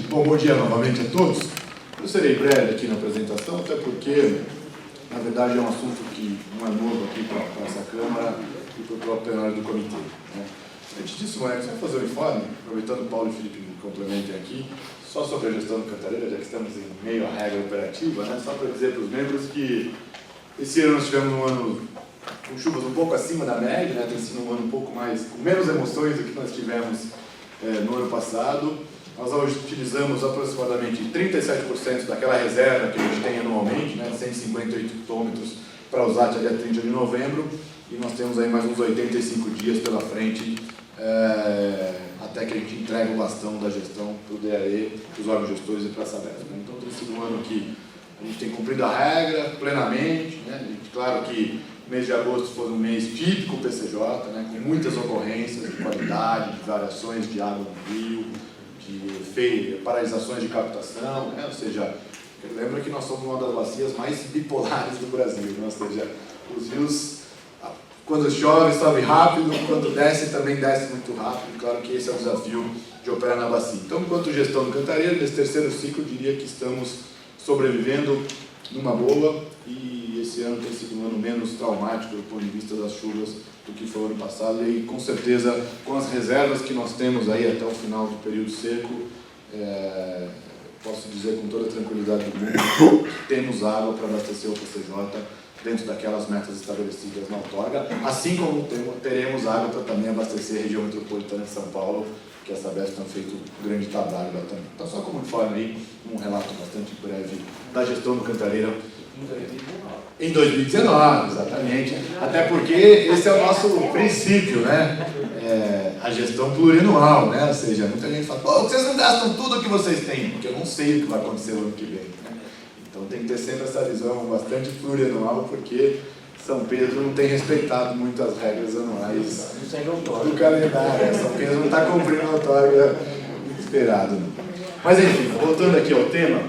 Bom dia novamente a todos. Eu serei breve aqui na apresentação, até porque, na verdade, é um assunto que não é novo aqui para essa Câmara e para o próprio plenário do comitê, né? Antes disso, Marcos, vamos fazer um informe, aproveitando o Paulo e o Felipe me complementem aqui, só sobre a gestão do Cantareira, já que estamos em meio à regra operativa, né? Só para dizer para os membros que esse ano nós tivemos um ano com chuvas um pouco acima da média, né? Tem sido um ano um pouco mais, com menos emoções do que nós tivemos no ano passado. Nós utilizamos aproximadamente 37% daquela reserva que a gente tem anualmente, né? 158 hectômetros para usar até dia 30 de novembro, e nós temos aí mais uns 85 dias pela frente até que a gente entregue o bastão da gestão para o DAE, para os órgãos gestores e para a Sabesp, né? Então tem sido um ano que a gente tem cumprido a regra plenamente, né? Claro que o mês de agosto foi um mês típico PCJ, né? Com muitas ocorrências de qualidade, de variações de água no rio, de paralisações de captação, né? Ou seja, lembra que nós somos uma das bacias mais bipolares do Brasil, né? Ou seja, os rios, quando chove, sobe rápido, quando desce, também desce muito rápido. Claro que esse é o desafio de operar na bacia. Então, enquanto gestão do Cantareira, nesse terceiro ciclo, eu diria que estamos sobrevivendo numa boa, e esse ano tem sido um ano menos traumático do ponto de vista das chuvas do que foi o ano passado, e com certeza, com as reservas que nós temos aí até o final do período seco, posso dizer com toda a tranquilidade do mundo que temos água para abastecer o PCJ dentro daquelas metas estabelecidas na outorga, assim como teremos água para também abastecer a região metropolitana de São Paulo, que a Sabesp tem feito um grande trabalho lá também. Então, só como informe aí, um relato bastante breve da gestão do Cantareira em 2019, exatamente. Até porque esse é o nosso princípio, né? A gestão plurianual, né? Ou seja, muita gente fala, pô, vocês não gastam tudo o que vocês têm, porque eu não sei o que vai acontecer no ano que vem, né? Então tem que ter sempre essa visão bastante plurianual, porque São Pedro não tem respeitado muito as regras anuais do calendário. São Pedro não está cumprindo a outorga esperado. Mas enfim, voltando aqui ao tema,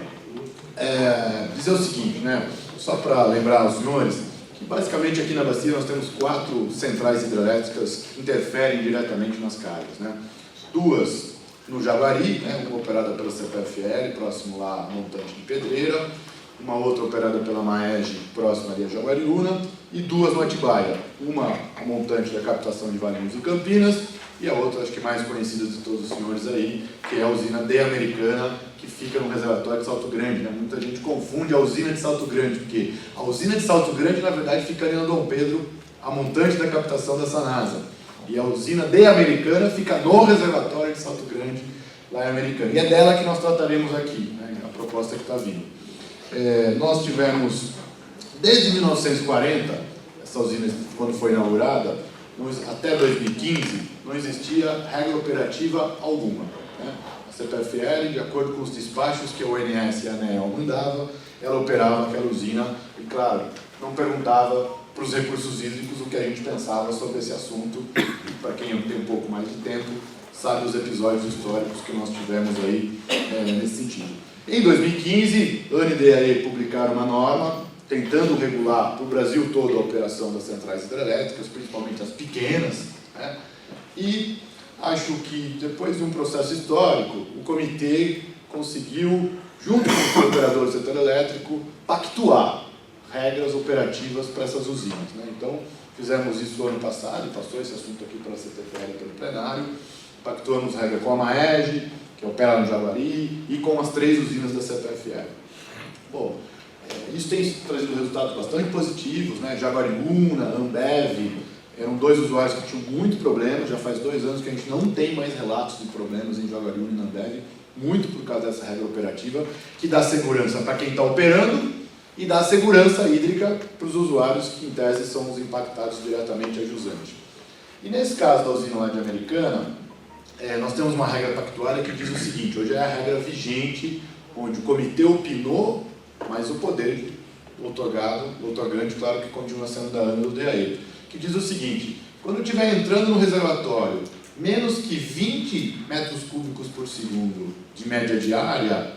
dizer o seguinte, né? Só para lembrar aos senhores, que basicamente aqui na bacia nós temos 4 centrais hidrelétricas que interferem diretamente nas cargas, né? 2 no Jaguari, né? Uma operada pela CPFL, próximo lá a Montante de Pedreira, uma outra operada pela Maeg, próxima ali a Jaguariúna, e 2 no Atibaia, uma a montante da captação de Valinhos e Campinas, e a outra, acho que mais conhecida de todos os senhores aí, que é a usina de Americana, que fica no reservatório de Salto Grande, né? Muita gente confunde a usina de Salto Grande, porque a usina de Salto Grande, na verdade, fica ali na Dom Pedro, a montante da captação da Sanasa, e a usina de Americana fica no reservatório de Salto Grande, lá em Americana, e é dela que nós trataremos aqui, né? A proposta que está vindo. Nós tivemos, desde 1940, essa usina, quando foi inaugurada, até 2015, não existia regra operativa alguma, né? A CPFL, de acordo com os despachos que a ONS e a ANEEL mandavam, ela operava aquela usina e, claro, não perguntava para os recursos hídricos o que a gente pensava sobre esse assunto. Para quem tem um pouco mais de tempo, sabe os episódios históricos que nós tivemos aí nesse sentido. Em 2015, ANE e DAE publicaram uma norma tentando regular para o Brasil todo a operação das centrais hidrelétricas, principalmente as pequenas, né? E acho que depois de um processo histórico, o comitê conseguiu, junto com o operador do setor elétrico, pactuar regras operativas para essas usinas, né? Então, fizemos isso no ano passado, e passou esse assunto aqui pela CPFL pelo plenário, pactuamos regra com a Maeg, que opera no Jaguari, e com as 3 usinas da CPFL. Bom, isso tem trazido resultados bastante positivos, né? Jaguariúna, Ambev, eram 2 usuários que tinham muito problema, já faz 2 anos que a gente não tem mais relatos de problemas em Jaguariúna e na Ambev, muito por causa dessa regra operativa, que dá segurança para quem está operando e dá segurança hídrica para os usuários que, em tese, são os impactados diretamente a jusante. E nesse caso da usina lá de Americana, nós temos uma regra pactuária que diz o seguinte: hoje é a regra vigente, onde o comitê opinou, mas o poder outorgante, claro que continua sendo da ANE do DAE, que diz o seguinte: quando estiver entrando no reservatório menos que 20 metros cúbicos por segundo de média diária,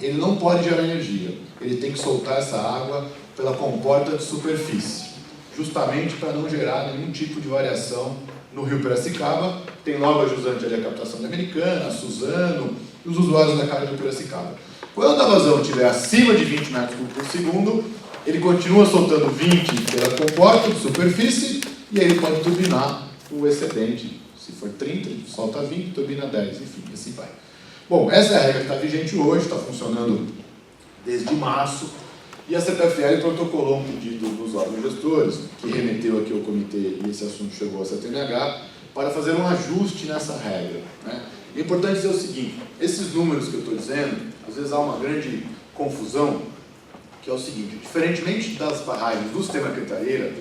ele não pode gerar energia, ele tem que soltar essa água pela comporta de superfície, justamente para não gerar nenhum tipo de variação no rio Piracicaba. Tem logo a jusante ali, a captação da Americana, a Suzano, dos usuários da carga de Piracicaba. Quando a vazão estiver acima de 20 metros cúbicos por segundo, ele continua soltando 20 pela comporta de superfície e aí ele pode turbinar o excedente. Se for 30, ele solta 20, turbina 10, enfim, assim vai. Bom, essa é a regra que está vigente hoje, está funcionando desde março, e a CPFL protocolou um pedido dos órgãos gestores, que remeteu aqui ao comitê, e esse assunto chegou à CTNH, para fazer um ajuste nessa regra, né? É importante dizer o seguinte, esses números que eu estou dizendo, às vezes há uma grande confusão, que é o seguinte, diferentemente das barragens do sistema Cantareira,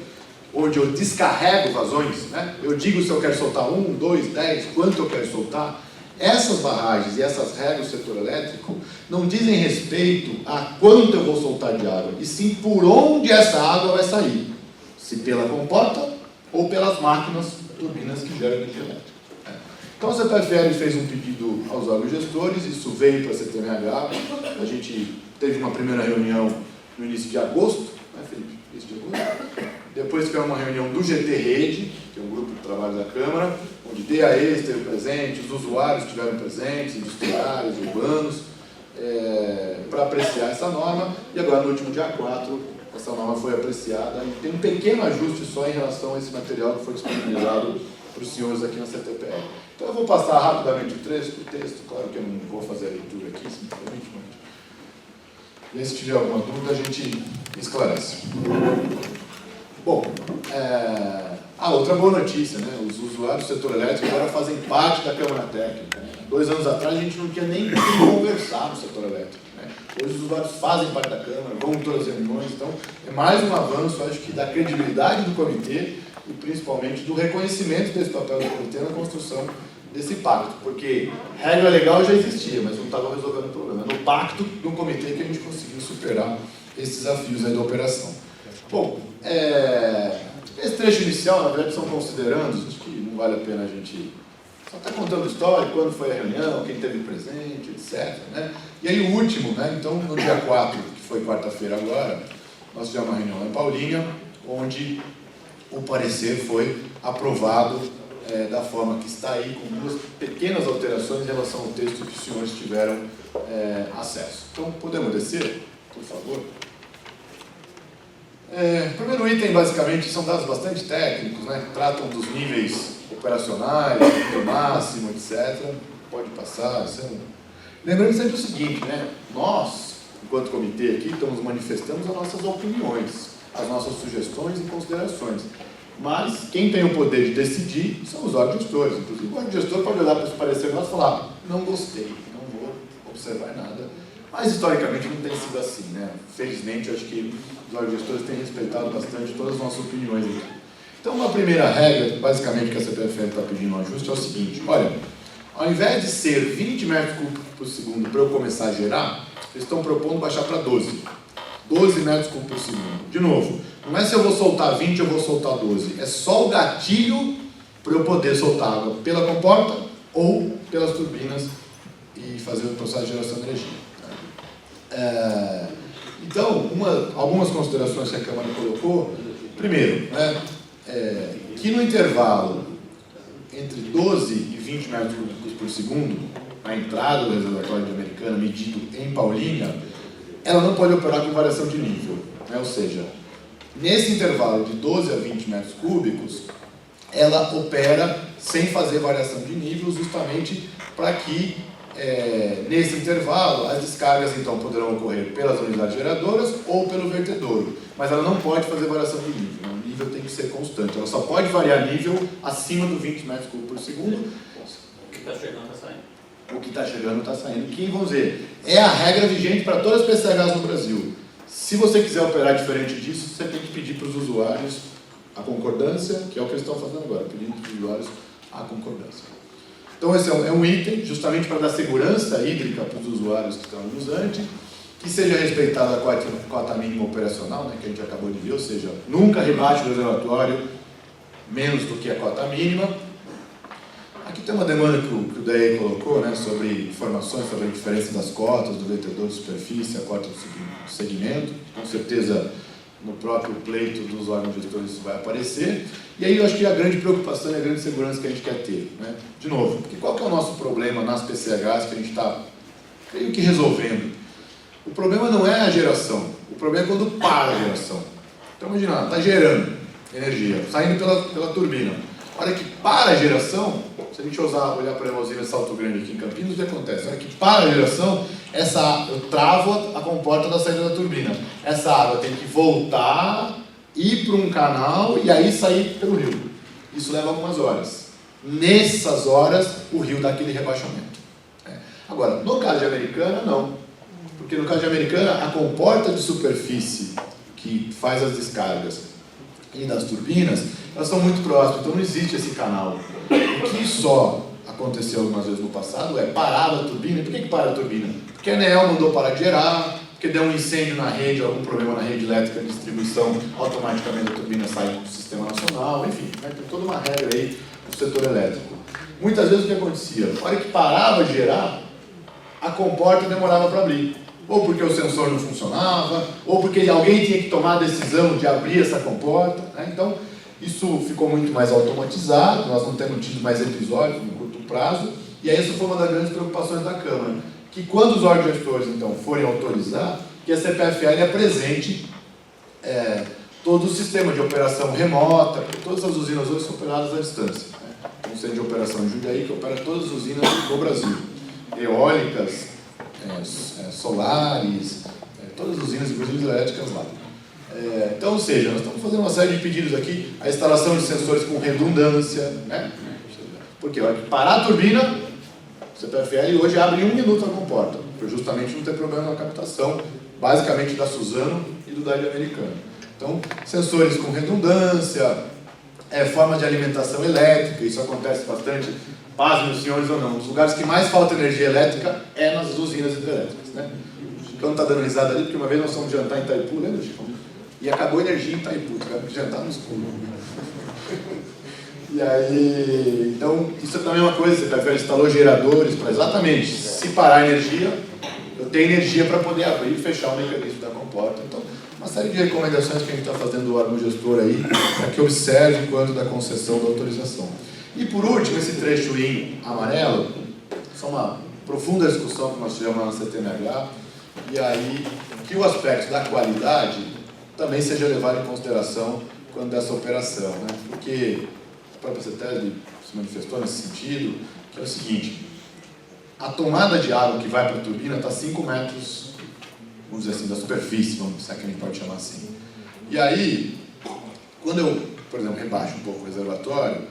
onde eu descarrego vazões, né? Eu digo se eu quero soltar 1, 2, 10, quanto eu quero soltar, essas barragens e essas regras do setor elétrico não dizem respeito a quanto eu vou soltar de água, e sim por onde essa água vai sair, se pela comporta ou pelas máquinas, turbinas que geram energia elétrica. Então a CPFL fez um pedido aos órgãos gestores, isso veio para a CTNH, a gente teve uma primeira reunião no início de agosto, né, Felipe? Início de agosto. Depois foi uma reunião do GT Rede, que é um grupo de trabalho da Câmara, onde DAE esteve presente, os usuários estiveram presentes, industriais, urbanos, para apreciar essa norma, e agora no último dia 4, essa norma foi apreciada, e tem um pequeno ajuste só em relação a esse material que foi disponibilizado para os senhores aqui na CTPL. Então eu vou passar rapidamente o texto, claro que eu não vou fazer a leitura aqui, se me permite, e aí, se tiver alguma dúvida, a gente esclarece. Bom, a outra boa notícia, né? Os usuários do setor elétrico agora fazem parte da Câmara Técnica, né? 2 anos atrás a gente não tinha nem como conversar no setor elétrico, né? Hoje os usuários fazem parte da Câmara, vão em todas as reuniões, então é mais um avanço, acho que, da credibilidade do comitê e principalmente do reconhecimento desse papel do comitê na construção desse pacto, porque regra legal já existia, mas não estava resolvendo o problema. É no pacto do comitê que a gente conseguiu superar esses desafios aí da operação. Bom, esse trecho inicial, na verdade, são considerandos, acho que não vale a pena a gente só está contando história, quando foi a reunião, quem teve presente, etc. Né? E aí o último, né? Então no dia 4, que foi quarta-feira agora, nós tivemos uma reunião lá em Paulínia, onde o parecer foi aprovado da forma que está aí, com 2 pequenas alterações em relação ao texto que os senhores tiveram acesso. Então, podemos descer, por favor? O primeiro item, basicamente, são dados bastante técnicos, né, que tratam dos níveis operacionais, do máximo, etc. Pode passar. Lembrando sempre o seguinte, né, nós, enquanto comitê aqui, estamos manifestando as nossas opiniões, as nossas sugestões e considerações. Mas quem tem o poder de decidir são os órgãos gestores. Inclusive, o órgão gestor pode olhar para esse parecer nosso e falar: não gostei, não vou observar nada. Mas, historicamente, não tem sido assim, né? Felizmente, eu acho que os órgãos gestores têm respeitado bastante todas as nossas opiniões aqui. Então, uma primeira regra, basicamente, que a CPFL está pedindo um ajuste é o seguinte: olha, ao invés de ser 20 metros cúbicos por segundo para eu começar a gerar, eles estão propondo baixar para 12 metros cúbicos por segundo. De novo, não é se eu vou soltar 20 ou eu vou soltar 12, é só o gatilho para eu poder soltar água pela comporta ou pelas turbinas e fazer o processo de geração de energia. Então, algumas considerações que a Câmara colocou. Primeiro, né, que no intervalo entre 12 e 20 metros cúbicos por segundo, a entrada do reservatório de Americana, medido em Paulínia, ela não pode operar com variação de nível, né? Ou seja, nesse intervalo de 12 a 20 metros cúbicos, ela opera sem fazer variação de nível, justamente para que, nesse intervalo, as descargas então poderão ocorrer pelas unidades geradoras ou pelo vertedouro, mas ela não pode fazer variação de nível, né? O nível tem que ser constante, ela só pode variar nível acima do 20 metros cúbicos por segundo. O que está chegando está saindo. O que está chegando está saindo, que, vamos dizer, é a regra vigente para todas as PCHs no Brasil. Se você quiser operar diferente disso, você tem que pedir para os usuários a concordância, que é o que eles estão fazendo agora, pedindo para os usuários a concordância. Então esse é um item, justamente para dar segurança hídrica para os usuários que estão no usante, que seja respeitada a cota mínima operacional, né, que a gente acabou de ver, ou seja, nunca rebaixe o reservatório menos do que a cota mínima. Aqui tem uma demanda que o DAE colocou, né, sobre informações sobre a diferença das cotas, do vertedor de superfície, a cota do segmento. Com certeza, no próprio pleito dos órgãos gestores isso vai aparecer. E aí eu acho que a grande preocupação e a grande segurança que a gente quer ter, né? De novo, porque qual que é o nosso problema nas PCHs que a gente está meio que resolvendo? O problema não é a geração, o problema é quando para a geração. Então imagina, está gerando energia, saindo pela turbina. A hora que para a geração, se a gente olhar para a usina Salto Grande aqui em Campinas, o que acontece? A hora que para a geração, eu travo a comporta da saída da turbina. Essa água tem que voltar, ir para um canal e aí sair pelo rio. Isso leva algumas horas. Nessas horas, o rio dá aquele rebaixamento. Agora, no caso de Americana, não. Porque no caso de Americana, a comporta de superfície que faz as descargas e das turbinas, elas são muito próximas, então não existe esse canal. O que só aconteceu algumas vezes no passado é parar a turbina. Por que para a turbina? Porque a ANEEL mandou parar de gerar, porque deu um incêndio na rede, algum problema na rede elétrica de distribuição, automaticamente a turbina sai do sistema nacional, enfim, né? Tem toda uma regra aí do setor elétrico. Muitas vezes o que acontecia? Na hora que parava de gerar, a comporta demorava para abrir. Ou porque o sensor não funcionava, ou porque alguém tinha que tomar a decisão de abrir essa comporta, né? Então, isso ficou muito mais automatizado, nós não temos tido mais episódios no curto prazo, e aí essa foi uma das grandes preocupações da Câmara, que quando os órgãos gestores, então, forem autorizar, que a CPFL apresente todo o sistema de operação remota, porque todas as usinas hoje são operadas à distância, né? Tem um centro de operação em Jundiaí que opera todas as usinas do Brasil, eólicas, solares, todas as usinas, inclusive elétricas lá. Então, ou seja, nós estamos fazendo uma série de pedidos aqui, a instalação de sensores com redundância, né? Porque olha, parar a turbina, o CPFL hoje abre em 1 minuto a comporta, para justamente não ter problema na captação, basicamente da Suzano e do DAID americano. Então, sensores com redundância, forma de alimentação elétrica, isso acontece bastante, pasmem os senhores ou não, os lugares que mais falta energia elétrica é nas usinas hidrelétricas, né? O Chicão está dando risada ali, porque uma vez nós fomos jantar em Itaipu, lembra, Chicão? E acabou a energia em Itaipu, tiveram que jantar no escuro. E aí, então, isso também é uma coisa, você prefere instalou geradores para exatamente, se parar a energia, eu tenho energia para poder abrir e fechar o mecanismo da comporta. Então, uma série de recomendações que a gente está fazendo do órgão gestor aí, para que observe quando da concessão da autorização. E por último, esse trecho em amarelo, só uma profunda discussão que nós tivemos lá na CTMH, e aí que o aspecto da qualidade também seja levado em consideração quando dessa operação, né? Porque a própria CETESB se manifestou nesse sentido, que é o seguinte, a tomada de água que vai para a turbina está a 5 metros, vamos dizer assim, da superfície, vamos se é que a gente pode chamar assim. E aí, quando eu, por exemplo, rebaixo um pouco o reservatório,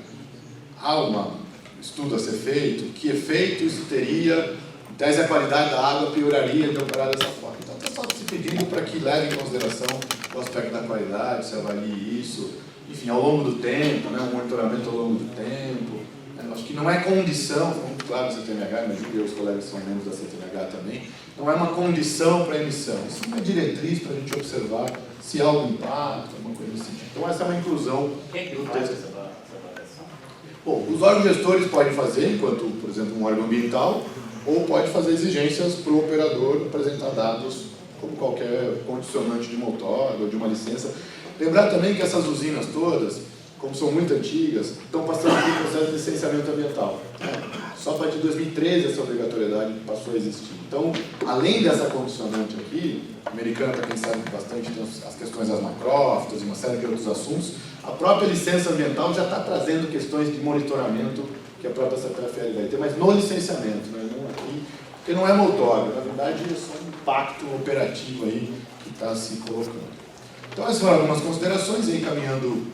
há um estudo a ser feito, que efeito isso teria, em tese a qualidade da água pioraria de operar dessa forma. Então está só se pedindo para que leve em consideração o aspecto da qualidade, se avalie isso, enfim, ao longo do tempo, né, um monitoramento ao longo do tempo. Acho que não é condição, muito claro, do CTMH, imagino que os colegas são membros da CTMH também, não é uma condição para emissão, isso é uma diretriz para a gente observar se há algum impacto, alguma coisa assim. Então essa é uma inclusão Quem no faz texto. essa avaliação? Bom, os órgãos gestores podem fazer, enquanto, por exemplo, um órgão ambiental, ou pode fazer exigências para o operador apresentar dados como qualquer condicionante de uma outorga ou de uma licença. Lembrar também que essas usinas todas, como são muito antigas, estão passando por um processo de licenciamento ambiental. Só a partir de 2013 essa obrigatoriedade passou a existir. Então, além dessa condicionante aqui, a americana, para quem sabe bastante, tem as questões das macrófitas e uma série de outros assuntos, a própria licença ambiental já está trazendo questões de monitoramento que a própria CPFL vai ter, mas no licenciamento, né? Não aqui, porque não é uma outorga, na verdade é só um impacto operativo aí que está se colocando. Então essas foram algumas considerações aí, caminhando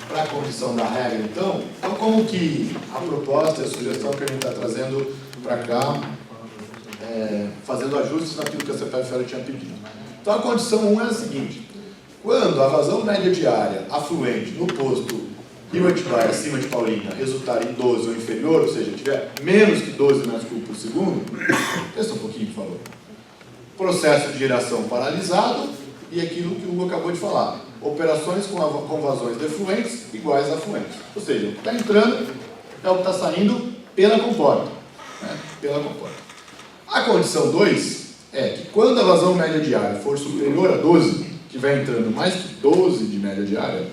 para a condição da regra, então como que a proposta e a sugestão que a gente está trazendo para cá, fazendo ajustes naquilo que a CPFL tinha pedido. Então a condição 1 é a seguinte, quando a vazão média diária afluente no posto Rio Atibaia acima de Paulínia resultar em 12 ou inferior, ou seja, tiver menos que 12 metros cúbicos por segundo, pensa um pouquinho, por favor. Processo de geração paralisado e aquilo que o Hugo acabou de falar. Operações com vazões defluentes iguais a afluentes. Ou seja, o que está entrando é o que está saindo pela comporta. Né? Pela comporta. A condição 2 é que quando a vazão média diária for superior a 12, que vai entrando mais que 12 de média diária,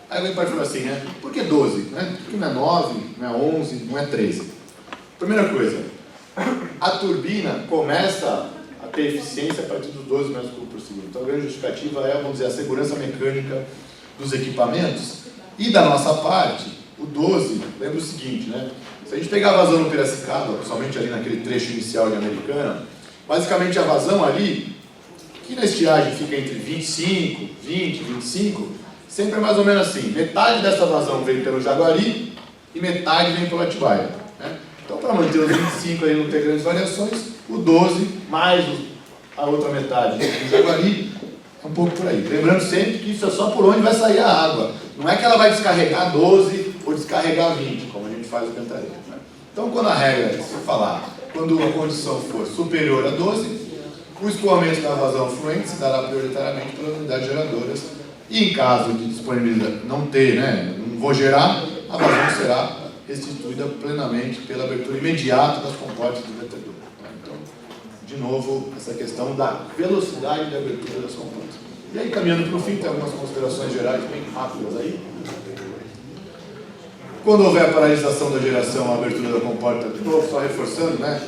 Aí alguém pode falar assim, né? Por que 12? Né? Por que não é 9, não é 11, não é 13? Primeira coisa, a turbina começa a ter eficiência a partir dos 12 metros cúbicos por segundo. Então a grande justificativa é, vamos dizer, a segurança mecânica dos equipamentos. E da nossa parte, o 12, lembra o seguinte, né? Se a gente pegar a vazão no Piracicaba, principalmente ali naquele trecho inicial de Americana, basicamente a vazão ali, que na estiagem fica entre 25, 20, 25, sempre é mais ou menos assim. Metade dessa vazão vem pelo Jaguari e metade vem pelo Atibaia, né? Então, para manter os 25 aí não ter grandes variações, o 12 mais a outra metade do Jaguari é um pouco por aí. Lembrando sempre que isso é só por onde vai sair a água. Não é que ela vai descarregar 12 ou descarregar 20, como a gente faz o Cantareira, né? Então, quando a regra, se falar, quando a condição for superior a 12, o escoamento da vazão fluente se dará prioritariamente pelas unidades geradoras. E em caso de disponibilidade não ter, né, não vou gerar, a vazão será restituída plenamente pela abertura imediata das comportas do vertedor. Então, de novo, essa questão da velocidade de abertura das comportas. E aí, caminhando para o fim, tem algumas considerações gerais bem rápidas aí. Quando houver paralisação da geração, a abertura da comporta, de novo, só reforçando, né,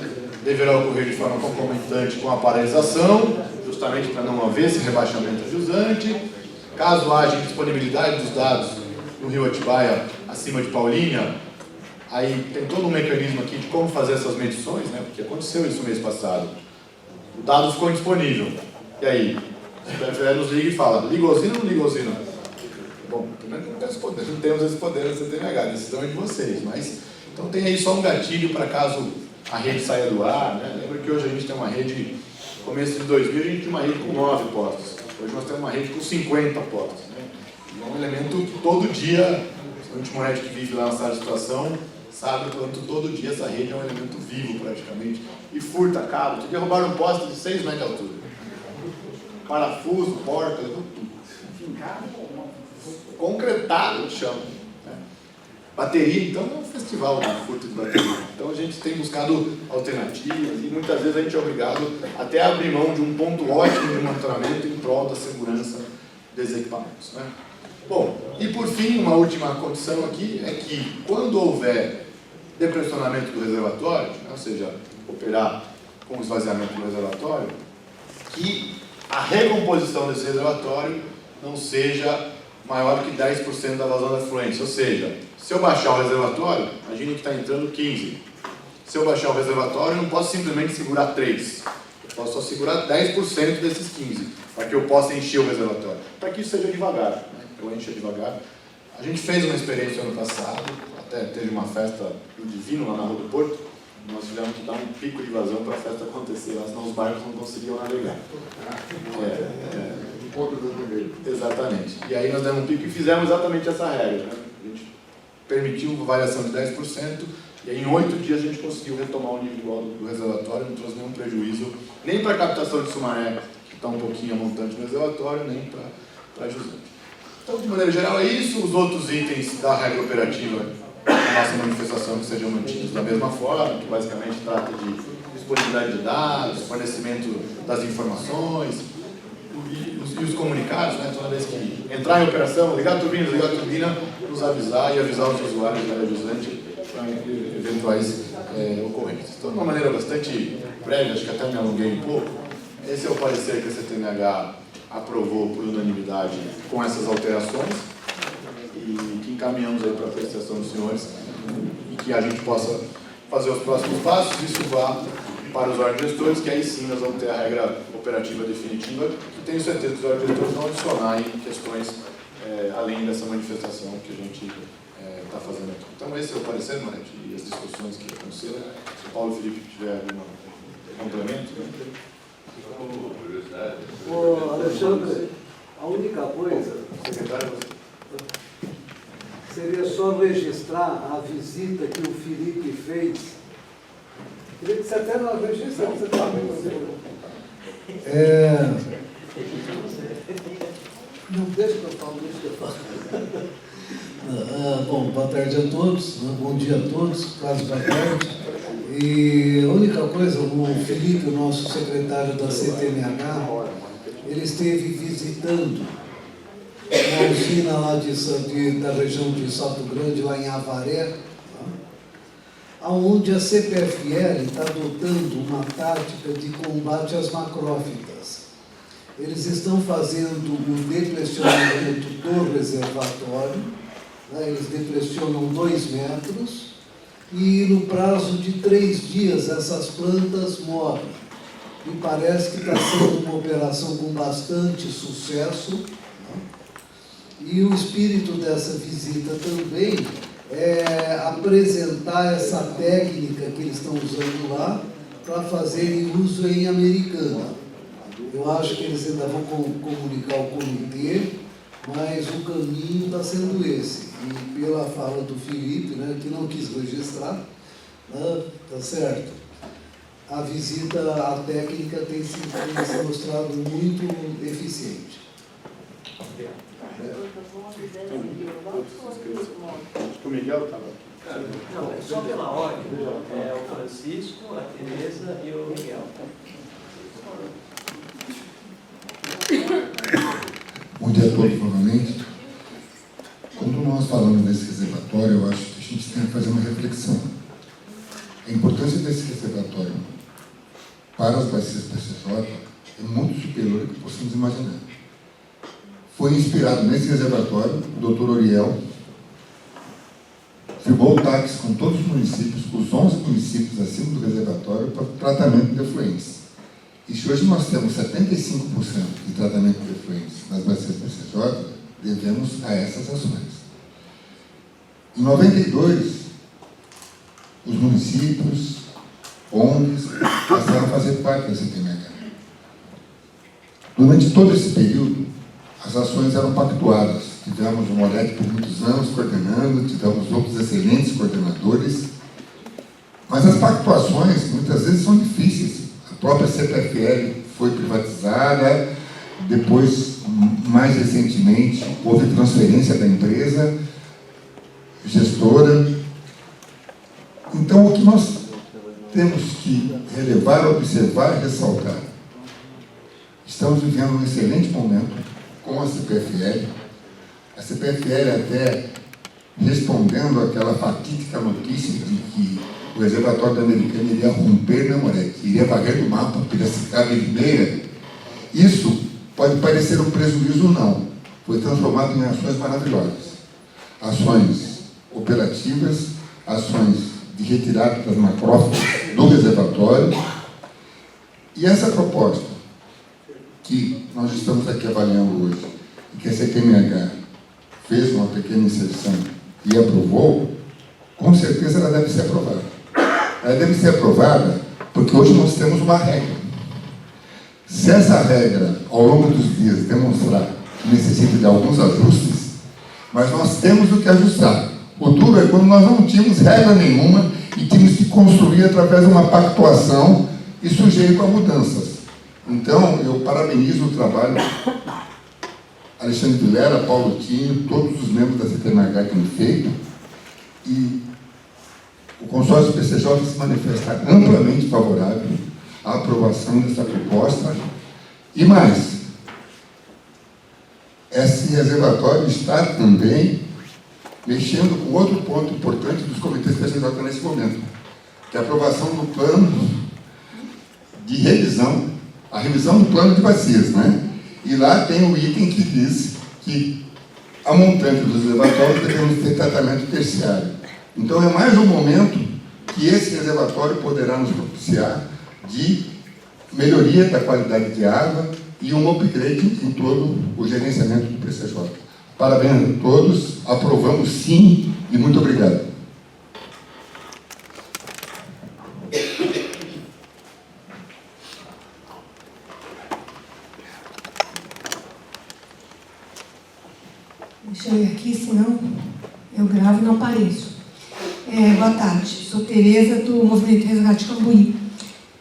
deverá ocorrer de forma concomitante com a paralisação, justamente para não haver esse rebaixamento jusante. Caso haja indisponibilidade dos dados no rio Atibaia, acima de Paulínia, aí tem todo um mecanismo aqui de como fazer essas medições, né? Porque aconteceu isso no mês passado. O dado ficou indisponível. E aí? O PFE nos liga e fala, liga a usina ou não liga a usina? Bom, primeiro que não temos esse poder da CTMH, a decisão é de vocês. Mas, então tem aí só um gatilho para caso a rede saia do ar, né? Lembra que hoje a gente tem uma rede, no começo de 2000 a gente tinha uma rede com 9 postos. Hoje nós temos uma rede com 50 postos, né? E é um elemento que todo dia, o último rede que vive lá na sala de situação, sabe o quanto todo dia essa rede é um elemento vivo praticamente. E furta cabo. Outro dia roubaram um poste de 6 metros de altura. Parafuso, porta, levou tudo. Concretado no chão. Né? Bateria, então é um festival de furto de bateria. Então a gente tem buscado alternativas e muitas vezes a gente é obrigado até a abrir mão de um ponto ótimo de monitoramento em prol da segurança dos equipamentos. Né? Bom, e por fim, uma última condição aqui é que quando houver depressionamento do reservatório, né, ou seja, operar com esvaziamento do reservatório, que a recomposição desse reservatório não seja maior que 10% da vazão da fluência. Ou seja, se eu baixar o reservatório, imagine que está entrando 15. Se eu baixar o reservatório, eu não posso simplesmente segurar 3. Eu posso só segurar 10% desses 15, para que eu possa encher o reservatório. Para que isso seja devagar, né? Eu encho devagar. A gente fez uma experiência ano passado, até teve uma festa do Divino lá na Rua do Porto. Nós tivemos que dar um pico de vazão para a festa acontecer, lá, senão os barcos não conseguiam navegar. Exatamente. E aí nós demos um pico e fizemos exatamente essa regra. Né? A gente permitiu uma variação de 10%, e aí em 8 dias a gente conseguiu retomar o nível igual do reservatório, não trouxe nenhum prejuízo, nem para a captação de Sumaré, que está um pouquinho a montante no reservatório, nem para a jusante. Então, de maneira geral, é isso. Os outros itens da regra operativa da nossa manifestação que sejam mantidos da mesma forma, que basicamente trata de disponibilidade de dados, fornecimento das informações e os comunicados, né? Toda vez que entrar em operação, ligar a turbina, nos avisar e avisar os usuários da área jusante para eventuais ocorrências. Então, de uma maneira bastante breve, acho que até me alonguei um pouco, esse é o parecer que a CTMH aprovou por unanimidade com essas alterações e que encaminhamos aí para a apreciação dos senhores e que a gente possa fazer os próximos passos. Isso vá para os órgãos gestores, que aí sim nós vamos ter a regra operativa definitiva, que tenho certeza que os órgãos gestores vão adicionar aí questões além dessa manifestação que a gente está fazendo aqui. Então esse é o parecer, Marete, e as discussões que aconteceram. Se o Paulo Felipe tiver algum complemento. Ô, Alexandre, a única coisa Secretário, seria só registrar a visita que o Felipe fez. Queria que você até não registra, você está Não deixa que eu falo, deixa que eu falo. Bom, boa tarde a todos, bom dia a todos, quase boa tarde. E a única coisa, o Felipe, o nosso secretário da CTMH, ele esteve visitando uma usina lá da região de Salto Grande, lá em Avaré, onde a CPFL está adotando uma tática de combate às macrófitas. Eles estão fazendo o deplecionamento do reservatório, né? Eles deplecionam 2 metros e no prazo de 3 dias essas plantas morrem. E parece que está sendo uma operação com bastante sucesso, né? E o espírito dessa visita também é apresentar essa técnica que eles estão usando lá para fazerem uso em Americana. Eu acho que eles ainda vão comunicar ao comitê, mas o caminho está sendo esse. E pela fala do Felipe, né, que não quis registrar, né, tá certo? A visita, a técnica tem se mostrado muito eficiente. Acho que o Miguel estava. Não, é só pela ordem. É o Francisco, a Tereza e o Miguel. Bom dia a todos novamente. Quando nós falamos desse reservatório, eu acho que a gente tem que fazer uma reflexão. A importância desse reservatório para as bacias PCJ é muito superior ao que possamos imaginar. Foi inspirado nesse reservatório o Dr. Oriel, firmou o táxi com todos os municípios, os 11 municípios acima do reservatório, para tratamento de efluentes. E se hoje nós temos 75% de tratamento de efluentes nas bacias PCJ, devemos a essas ações. Em 92, os municípios, ONGs, passaram a fazer parte da CTMH. Durante todo esse período, as ações eram pactuadas. Tivemos o Moretti por muitos anos coordenando, tivemos outros excelentes coordenadores, mas as pactuações muitas vezes são difíceis. A própria CPFL foi privatizada, depois, mais recentemente, houve transferência da empresa gestora. Então, o que nós temos que relevar, observar e ressaltar: estamos vivendo um excelente momento com a CPFL. A CPFL até respondendo àquela fatídica notícia de que o reservatório da Americana iria romper, né, Moretti? Iria varrer do mapa Piracicaba e Ribeira. Isso pode parecer um prejuízo, não. Foi transformado em ações maravilhosas. Ações operativas, ações de retirada das macrófitas do reservatório. E essa proposta que nós estamos aqui avaliando hoje, e que a CTMH fez uma pequena inserção e aprovou, com certeza ela deve ser aprovada. Ela deve ser aprovada porque hoje nós temos uma regra. Se essa regra, ao longo dos dias, demonstrar que necessita de alguns ajustes, mas nós temos o que ajustar. O duro é quando nós não tínhamos regra nenhuma e tínhamos que construir através de uma pactuação e sujeito a mudanças. Então, eu parabenizo o trabalho Alexandre Vilera, Paulo Tinho, todos os membros da CTMH que têm feito, e o consórcio PCJ se manifesta amplamente favorável à aprovação dessa proposta. E mais, esse reservatório está também mexendo com outro ponto importante dos comitês PCJ nesse momento, que é a aprovação do plano de revisão, a revisão do plano de bacias, né? E lá tem o item que diz que a montante dos reservatórios devemos ter tratamento terciário. Então é mais um momento que esse reservatório poderá nos propiciar de melhoria da qualidade de água e um upgrade em todo o gerenciamento do PCJ. Parabéns a todos, aprovamos sim e muito obrigado. Deixa eu ir aqui, senão eu gravo e não apareço. Boa tarde, sou Tereza, do Movimento Resgate Cambuí.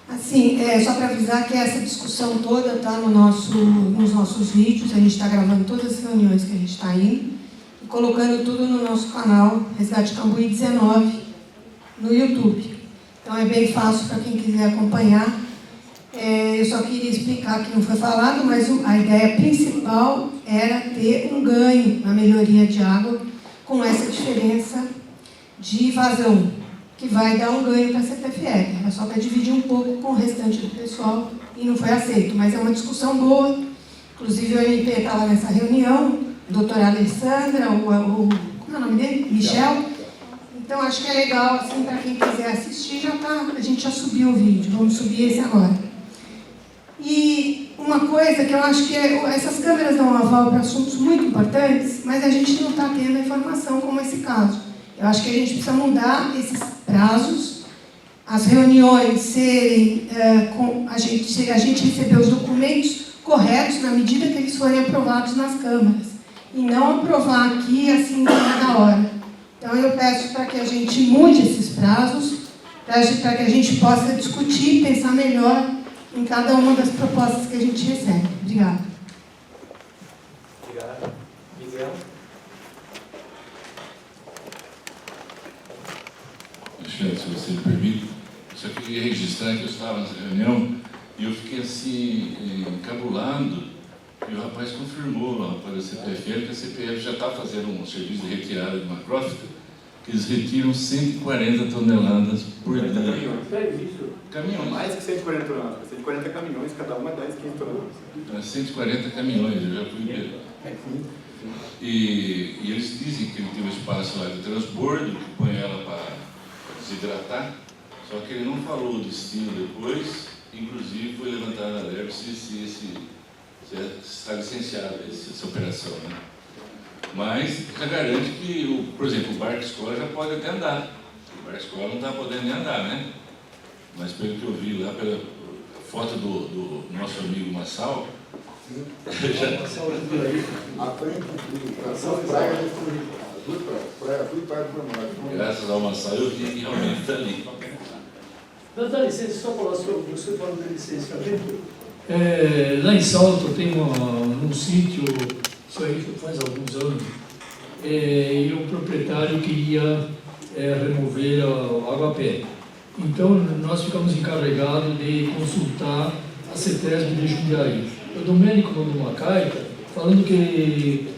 Assim, só para avisar que essa discussão toda está nos nossos vídeos, a gente está gravando todas as reuniões que a gente está indo e colocando tudo no nosso canal Resgate Cambuí 19 no YouTube. Então é bem fácil para quem quiser acompanhar. Eu só queria explicar que não foi falado, mas a ideia principal era ter um ganho na melhoria de água com essa diferença de vazão, que vai dar um ganho para a CPFL. Era só para dividir um pouco com o restante do pessoal e não foi aceito. Mas é uma discussão boa. Inclusive o MP estava nessa reunião, a doutora Alessandra, como é o nome dele? Michel. Então acho que é legal, assim, para quem quiser assistir, a gente já subiu o vídeo, vamos subir esse agora. E uma coisa que eu acho que essas câmeras dão um aval para assuntos muito importantes, mas a gente não está tendo informação como esse caso. Eu acho que a gente precisa mudar esses prazos, as reuniões serem, a gente receber os documentos corretos na medida que eles forem aprovados nas câmaras, e não aprovar aqui assim na hora. Então eu peço para que a gente mude esses prazos, para que a gente possa discutir, pensar melhor em cada uma das propostas que a gente recebe. Obrigada. Obrigado. Miguel? Alexandre, se você me permite, só queria registrar que eu estava nessa reunião e eu fiquei assim, encabulado, e o rapaz confirmou lá para a CPFL que a CPFL já está fazendo um serviço de retirada de macrófita, que eles retiram 140 toneladas por dia. Caminhões. Mais que 140 toneladas. 140 caminhões, cada uma 10, 15 toneladas. 140 caminhões, eu já fui ver. E eles dizem que ele tem um espaço lá de transbordo, que põe ela para desidratar, só que ele não falou o destino depois, inclusive foi levantada a alerta se está licenciada essa operação, né? Mas já garante que, por exemplo, o barco escola já pode até andar. O barco escola não está podendo nem andar, né? Mas pelo que eu vi lá, pela foto do nosso amigo Massal, graças ao Massal eu vi que realmente está ali. Dá licença, só falar sobre você falando de licenciamento. Lá em Salto tem um sítio, isso aí faz alguns anos, e o proprietário queria remover a água-pé. Então nós ficamos encarregados de consultar a CETESB de Jundiaí. O Domênico mandou uma carta falando que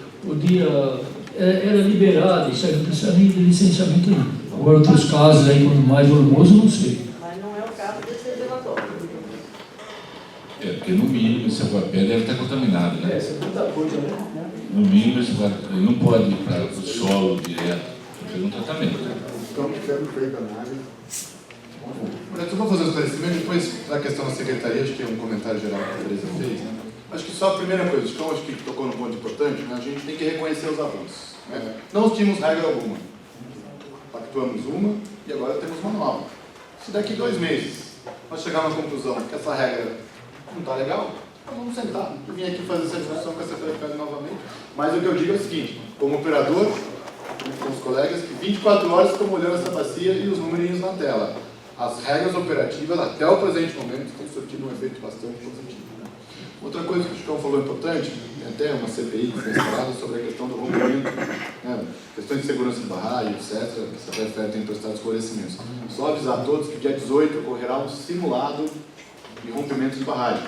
era liberado, isso aí não precisa nem de licenciamento nenhum. Agora outros casos aí, quando mais volumoso, não sei. Mas não é o caso desse reservatório. Porque no mínimo esse água-pé deve estar contaminado, né? Isso é muita coisa, né? No mínimo ele não pode ir para o solo direto, fazer um tratamento. Estamos sendo feita análise. Eu vou fazer um esclarecimento, depois da questão da secretaria, acho que é um comentário geral que a Teresa fez, né? Acho que só a primeira coisa, então acho que tocou num ponto importante, né? A gente tem que reconhecer os avanços, né? Não tínhamos regra alguma, pactuamos uma e agora temos uma nova. Se daqui 2 meses nós chegarmos à conclusão que essa regra não está legal, então vamos sentar. Eu vim aqui fazer essa discussão com essa CPFL novamente, mas o que eu digo é o seguinte, como operador, com os colegas, que 24 horas ficam olhando essa bacia e os numerinhos na tela. As regras operativas, até o presente momento, têm surtido um efeito bastante positivo. Né? Outra coisa que o Chicão falou importante, tem até uma CPI que foi instalada sobre a questão do rompimento, né? Questões de segurança de barragem, etc. A CPFL tem prestado esclarecimentos. Só avisar a todos que dia 18 ocorrerá um simulado de rompimento de barragem.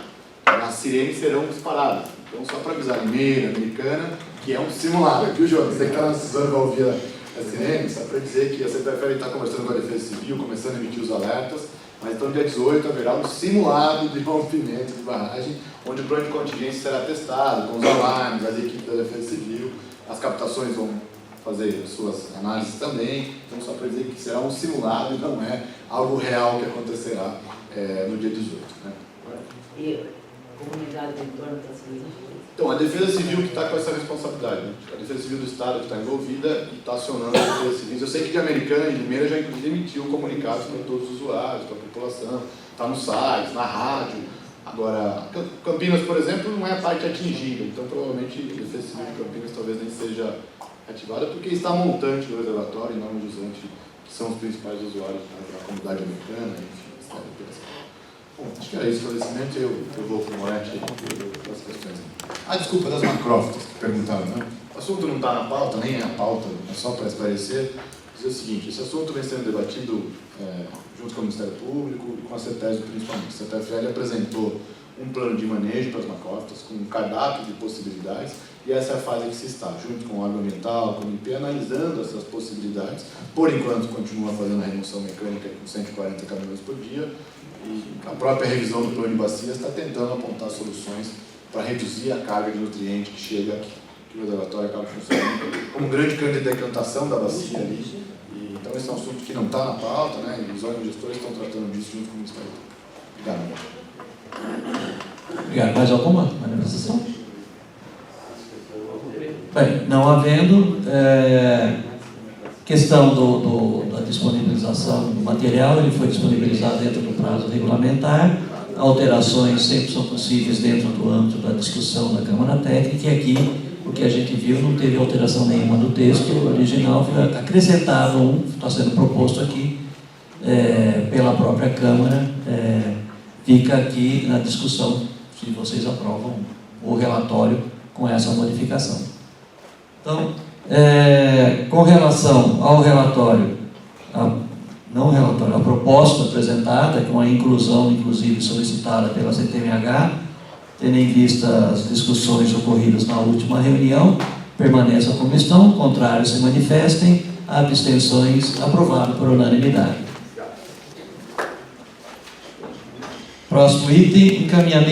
As sirenes serão disparadas. Então, só para avisar Limeira, Americana, que é um simulado. Viu, João? Você que está na Suzana vai ouvir a sirene, só para dizer que a CPFL está conversando com a Defesa Civil, começando a emitir os alertas, mas então dia 18 haverá um simulado de rompimento de barragem, onde o plano de contingência será testado, com os alarmes, as equipes da Defesa Civil, as captações vão fazer suas análises também, então só para dizer que será um simulado e não é algo real que acontecerá no dia 18. Né? E a comunidade do entorno está sendo. Então, a Defesa Civil que está com essa responsabilidade, né? A Defesa Civil do Estado que está envolvida e está acionando a Defesa Civil. Eu sei que de Americana e Limeira já inclusive emitiu comunicados para todos os usuários, para a população, está no site, na rádio. Agora, Campinas, por exemplo, não é a parte atingida, então provavelmente a Defesa Civil de Campinas talvez nem seja ativada, porque está montante do reservatório e não o jusante, que são os principais usuários da comunidade americana, enfim, Estado de operação. Bom, acho que era isso o esclarecimento, eu vou para o Moretti para as questões. Desculpa, das macrófitas que perguntaram, né? O assunto não está na pauta, nem é a pauta, é só para esclarecer. dizer o seguinte: esse assunto vem sendo debatido junto com o Ministério Público e com a CETESB principalmente. A CETESB apresentou um plano de manejo para as macrófitas, com um cardápio de possibilidades, e essa é a fase que se está, junto com o órgão ambiental, com o IP, analisando essas possibilidades. Por enquanto, continua fazendo a remoção mecânica com 140 caminhões por dia, e a própria revisão do plano de bacias está tentando apontar soluções para reduzir a carga de nutriente que chega aqui, que o reservatório acaba funcionando como um grande cano de decantação da bacia ali. E, então, esse é um assunto que não está na pauta, né, e os órgãos gestores estão tratando disso junto com o Ministério Público. Obrigado. Obrigado. Mais alguma manifestação? Bem, não havendo, questão da disponibilização do material, ele foi disponibilizado dentro do prazo regulamentar, alterações sempre são possíveis dentro do âmbito da discussão da Câmara Técnica, e aqui o que a gente viu não teve alteração nenhuma do texto original, foi acrescentado está sendo proposto aqui pela própria Câmara, fica aqui na discussão se vocês aprovam o relatório com essa modificação. Então, com relação ao relatório, a proposta apresentada, com a inclusão, inclusive, solicitada pela CTMH, tendo em vista as discussões ocorridas na última reunião, permaneça como estão, contrários se manifestem, abstenções, aprovado por unanimidade. Próximo item, encaminhamento.